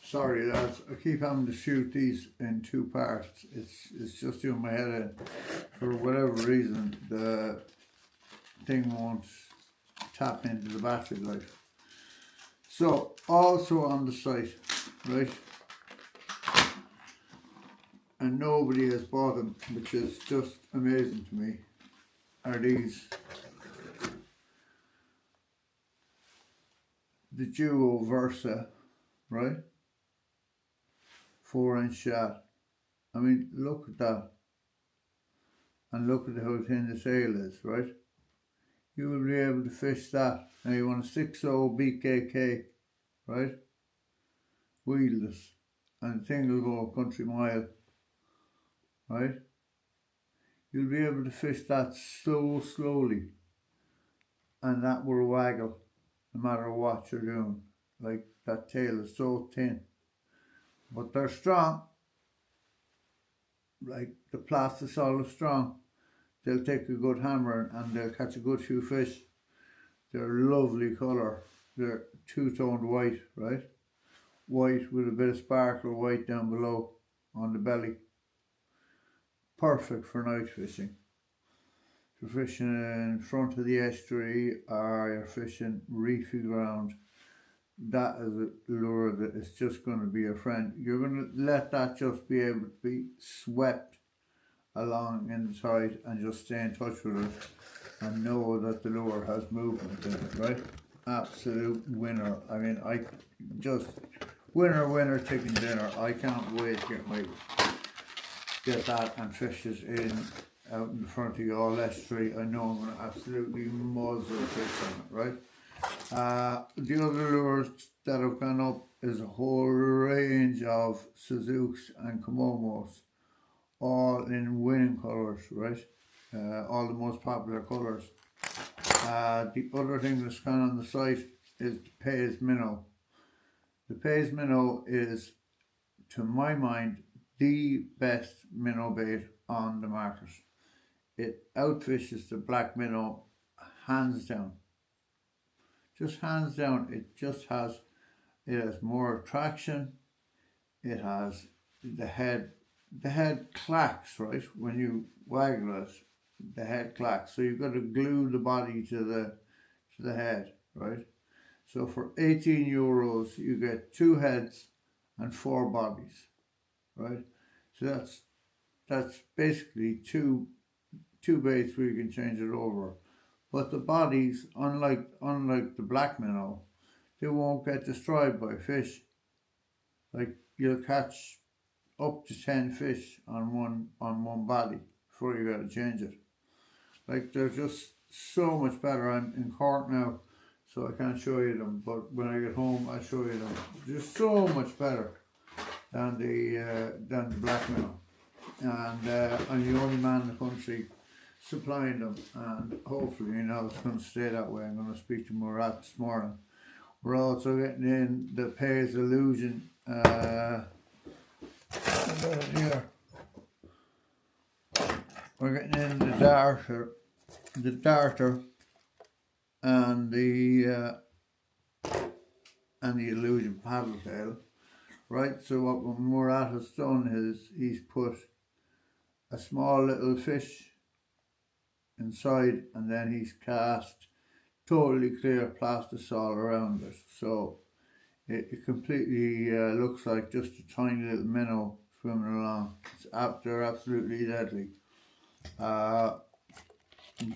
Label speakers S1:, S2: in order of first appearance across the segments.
S1: Sorry lads, I keep having to shoot these in two parts. It's just doing my head in. For whatever reason, the thing won't tap into the battery life. So, also on the site, right? And nobody has bought them, which is just amazing to me, are these. The Duo Versa, right? 4-inch shot. I mean, look at that. And look at how thin the sail is, right? You will be able to fish that. Now you want a 6.0 BKK, right? Wheelless. And the thing will go a country mile, right? You'll be able to fish that so slowly. And that will waggle, no matter what you're doing. Like, that tail is so thin. But they're strong. Like, the plastisol is strong. They'll take a good hammer and they'll catch a good few fish. They're lovely colour. They're two-toned white, right? White with a bit of sparkle white down below on the belly. Perfect for night fishing. If you're fishing in front of the estuary or you're fishing reefy ground, that is a lure that is just going to be a friend. You're going to let that just be able to be swept along in the tide and just stay in touch with it and know that the lure has movement in it, right? Absolute winner. I mean, I just winner chicken dinner. I can't wait to get that and fish it in out in the front of your estuary. I know I'm going to absolutely muzzle fish on it, right? The other lures that have gone up is a whole range of Suzuks and Komomos, all in winning colours, right? All the most popular colours. The other thing that's gone on the site is the Pays Minnow. The Pays Minnow is, to my mind, the best minnow bait on the market. It outfishes the black minnow hands down. Just hands down. It has more traction. It has the head clacks, right? When you waggle it, the head clacks. So you've got to glue the body to the head, right? So for 18 euros, you get 2 heads and 4 bodies, right? So that's basically two baits where you can change it over. But the bodies, unlike the black minnow, they won't get destroyed by fish. Like, you'll catch up to 10 fish on one body before you got to change it. Like, they're just so much better. I'm in Cork now, so I can't show you them, but when I get home I'll show you them. They're so much better than the black minnow, and I'm the only man in the country supplying them, and hopefully, you know, it's going to stay that way. I'm going to speak to Murat this morning. We're also getting in the Pays Illusion here. We're getting in the darter and the Illusion paddle tail, right? So what Murat has done is he's put a small little fish inside, and then he's cast totally clear plastisol around it, so it completely looks like just a tiny little minnow swimming along. They're absolutely deadly.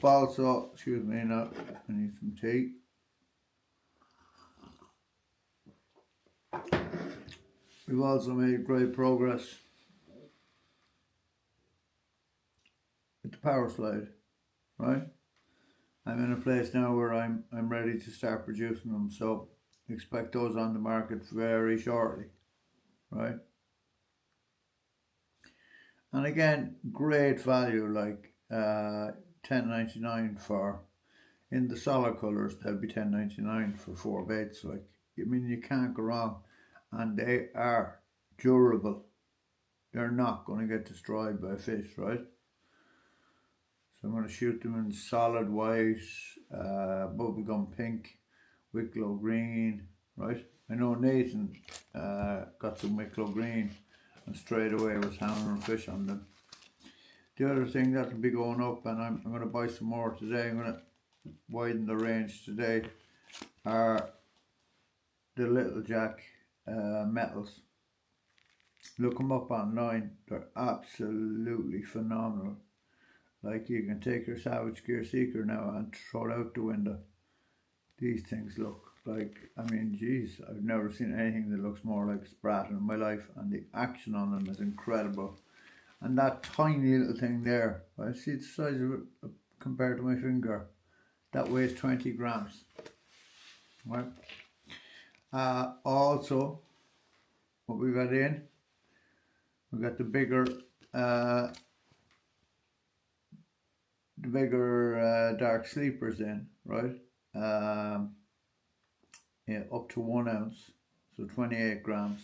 S1: Also, excuse me, now I need some tea. We've also made great progress with the power slide, right? I'm in a place now where I'm ready to start producing them, so expect those on the market very shortly, right? And again, great value, like $10.99 for, in the solid colours they'll be $10.99 for 4 baits. Like, I mean, you can't go wrong, and they are durable. They're not going to get destroyed by fish, right? So I'm going to shoot them in solid white, bubblegum pink, Wicklow green, right? I know Nathan got some Wicklow Green and straight away was hammering fish on them. The other thing that'll be going up, and I'm going to buy some more today, I'm going to widen the range today, are the Little Jack metals. Look them up online, they're absolutely phenomenal. Like, you can take your Savage Gear Seeker now and throw it out the window. These things look like, I mean, geez, I've never seen anything that looks more like Sprat in my life, and the action on them is incredible. And that tiny little thing there, I see the size of it compared to my finger, that weighs 20 grams. Right. Also, what we got in, we got the bigger dark sleepers in, right? Yeah, up to 1 ounce, so 28 grams.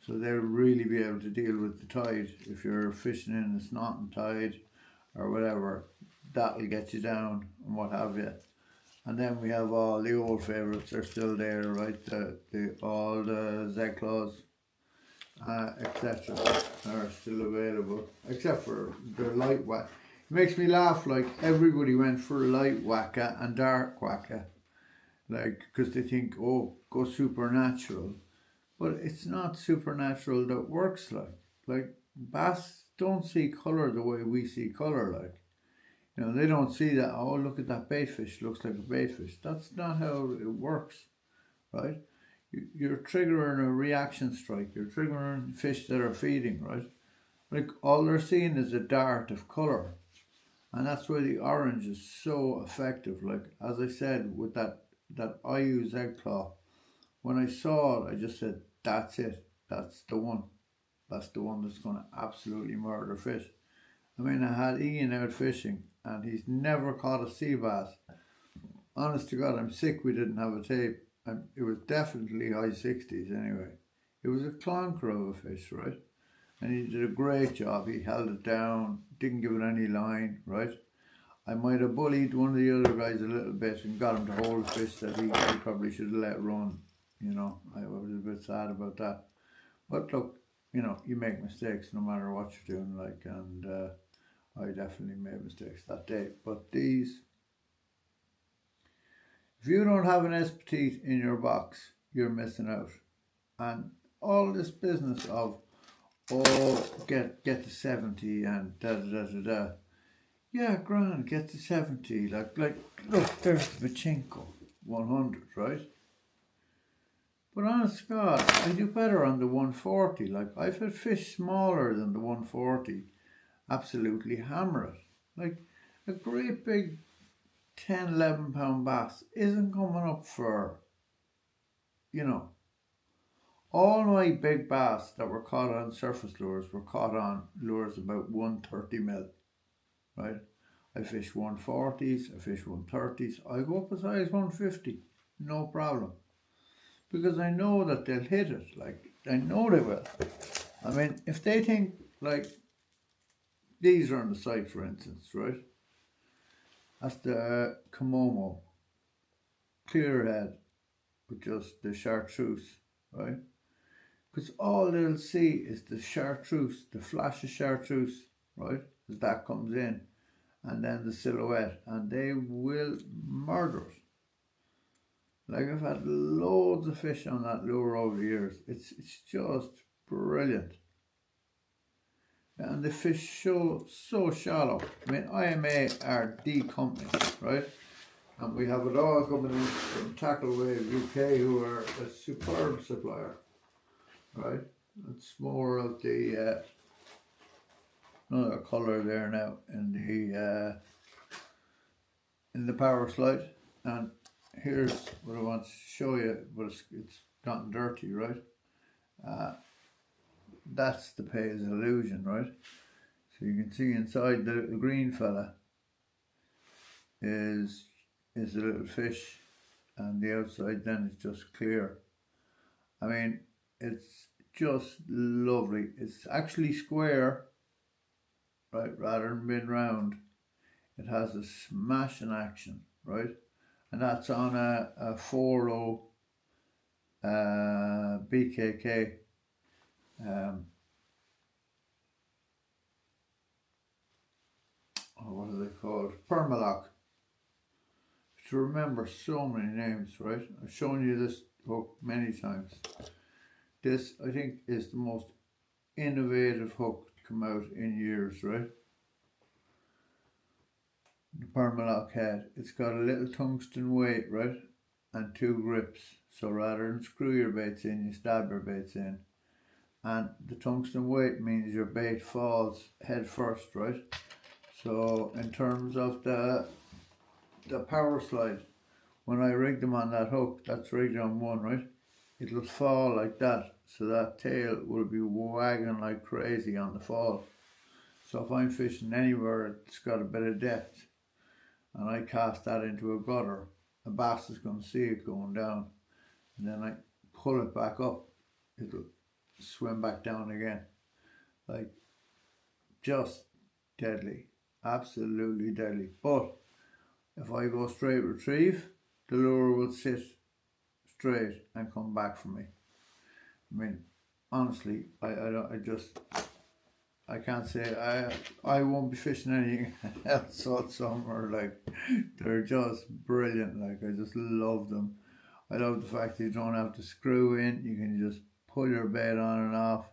S1: So they'll really be able to deal with the tide. If you're fishing in a snotting tide or whatever, that'll get you down and what have you. And then we have all the old favourites are still there, right? All the Z-Claws, etc. are still available, except for the light whack. It makes me laugh, like everybody went for light whacker and dark whacker, like, because they think, oh, go supernatural. But it's not supernatural that works like bass don't see colour the way we see colour, like. You know, they don't see that, oh, look at that bait fish, looks like a bait fish. That's not how it works, right? You're triggering a reaction strike. You're triggering fish that are feeding, right? Like, all they're seeing is a dart of colour. And that's why the orange is so effective. Like, as I said, with that IU Z-Claw, when I saw it, I just said, that's it. That's the one. That's the one that's going to absolutely murder fish. I mean, I had Ian out fishing, and he's never caught a sea bass. Honest to God, I'm sick we didn't have a tape. It was definitely high 60s anyway. It was a clunker of a fish, right? And he did a great job. He held it down, didn't give it any line, right? I might have bullied one of the other guys a little bit and got him to hold a fish that he probably should have let run. You know, I was a bit sad about that. But look, you know, you make mistakes no matter what you're doing, like, and I definitely made mistakes that day. But these, if you don't have an espetit in your box, you're missing out. And all this business of, oh, get to 70 and da da da da da. Yeah, grand, get to 70. Like, look, there's the Pachinko 100, right? But honest to God, I do better on the 140. Like, I've had fish smaller than the 140 absolutely hammer it. Like, a great big 10, 11 pound bass isn't coming up for, you know, all my big bass that were caught on surface lures were caught on lures about 130 mil, right? I fish 140s, I fish 130s, I go up as high as 150, no problem. Because I know that they'll hit it, like, I know they will. I mean, if they think, like, these are on the site, for instance, right? That's the Komomo, clear head, with just the chartreuse, right? Because all they'll see is the chartreuse, the flash of chartreuse, right? As that comes in, and then the silhouette, and they will murder it. Like, I've had loads of fish on that lure over the years. It's just brilliant. And the fish so shallow. I mean, IMA are the company, right? And we have it all coming in from Tackle Wave UK, who are a superb supplier, right? It's more of the another colour there now in the power slide. And here's what I want to show you, but it's gotten dirty, right? That's the Pay's Illusion, right? So you can see inside the little green fella is a little fish, and the outside then is just clear. I mean, it's just lovely. It's actually square, right, rather than being round. It has a smashing action, right? And that's on a 4.0 BKK, what are they called? Permalock. To remember so many names, right? I've shown you this hook many times. This, I think, is the most innovative hook to come out in years, right? The Permalock head. It's got a little tungsten weight, right? And 2 grips. So rather than screw your baits in, you stab your baits in. And the tungsten weight means your bait falls head first, right? So in terms of the power slide, when I rig them on that hook, that's rigged on 1, right? It'll fall like that, so that tail will be wagging like crazy on the fall. So if I'm fishing anywhere it's got a bit of depth and I cast that into a gutter, a bass is going to see it going down, and then I pull it back up, it'll swim back down again. Like, just deadly, absolutely deadly. But if I go straight retrieve, the lure will sit straight and come back for me. I mean, honestly, I can't say I won't be fishing anything else all summer. Like, they're just brilliant. Like, I just love them. I love the fact that you don't have to screw in. You can just pull your bait on and off.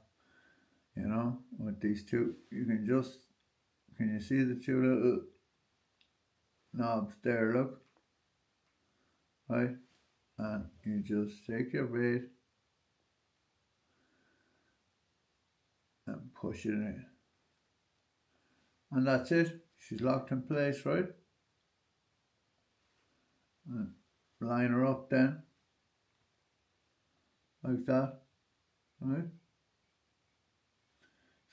S1: You know, with these two, you can just, can you see the 2 little knobs there? Look, right? And you just take your bait and push it in. And that's it. She's locked in place, right? And line her up then, like that, right?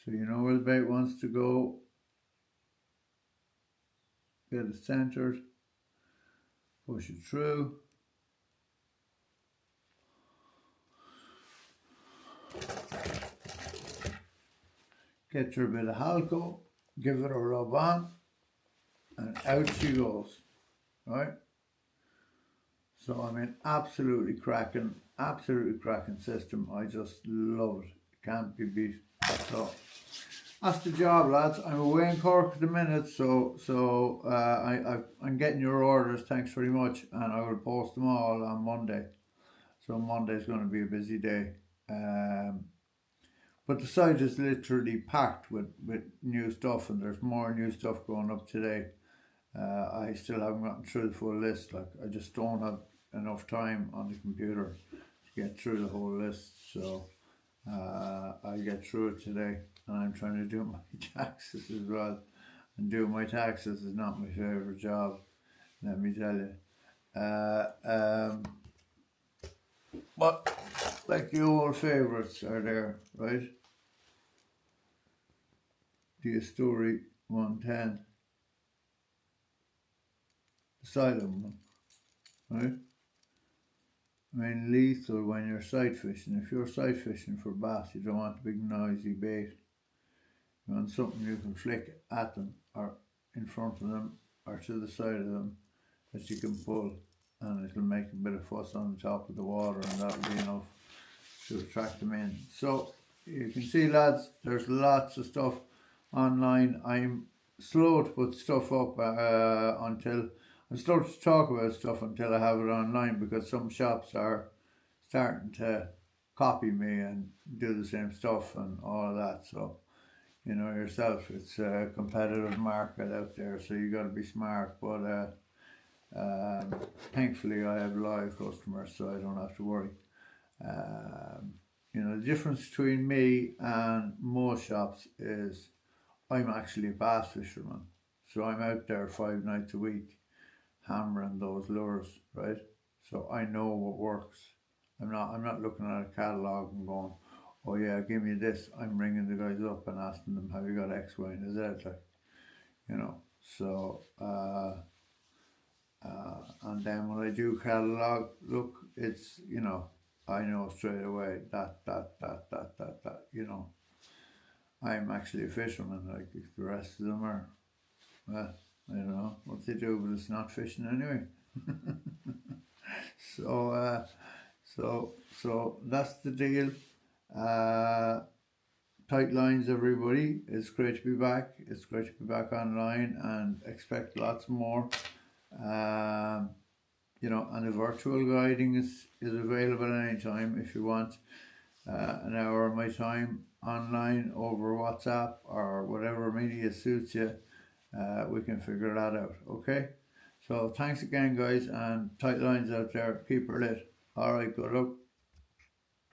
S1: So you know where the bait wants to go. Get it centered, push it through. Get your bit of Halco, give it a rub on, and out she goes, right? So I mean, absolutely cracking system. I just love it. It can't be beat. So that's the job, lads. I'm away in Cork at the minute, so I'm getting your orders. Thanks very much, and I will post them all on Monday. So Monday's going to be a busy day. But the site is literally packed with new stuff, and there's more new stuff going up today. I still haven't gotten through the full list. Like, I just don't have enough time on the computer to get through the whole list. So I'll get through it today, and I'm trying to do my taxes as well. And doing my taxes is not my favourite job, let me tell you. But like, the old favourites are there, right? The Story 110, the silent one, right? I mean, lethal when you're sight fishing. If you're sight fishing for bass, you don't want a big noisy bait. You want something you can flick at them, or in front of them, or to the side of them, that you can pull, and it'll make a bit of fuss on the top of the water, and that'll be enough to attract them in. So you can see, lads, there's lots of stuff online. I'm slow to put stuff up until I'm slow to talk about stuff until I have it online, because some shops are starting to copy me and do the same stuff and all of that. So you know yourself, it's a competitive market out there, so you got to be smart. But thankfully I have loyal customers, so I don't have to worry. You know, the difference between me and most shops is I'm actually a bass fisherman, so I'm out there 5 nights a week hammering those lures, right? So I know what works. I'm not looking at a catalogue and going, oh yeah, give me this. I'm ringing the guys up and asking them, have you got X, Y, and Z, like, you know. So and then when I do catalogue, look, it's, you know, I know straight away that, you know. I'm actually a fisherman, like the rest of them are, well, I don't know what they do, but it's not fishing anyway. So So that's the deal. Tight lines, everybody. It's great to be back. It's great to be back online, and expect lots more. You know, and the virtual guiding is available anytime if you want an hour of my time online over WhatsApp or whatever media suits you. We can figure that out. Okay. So thanks again, guys, and tight lines out there. Keep her lit. All right. Good luck.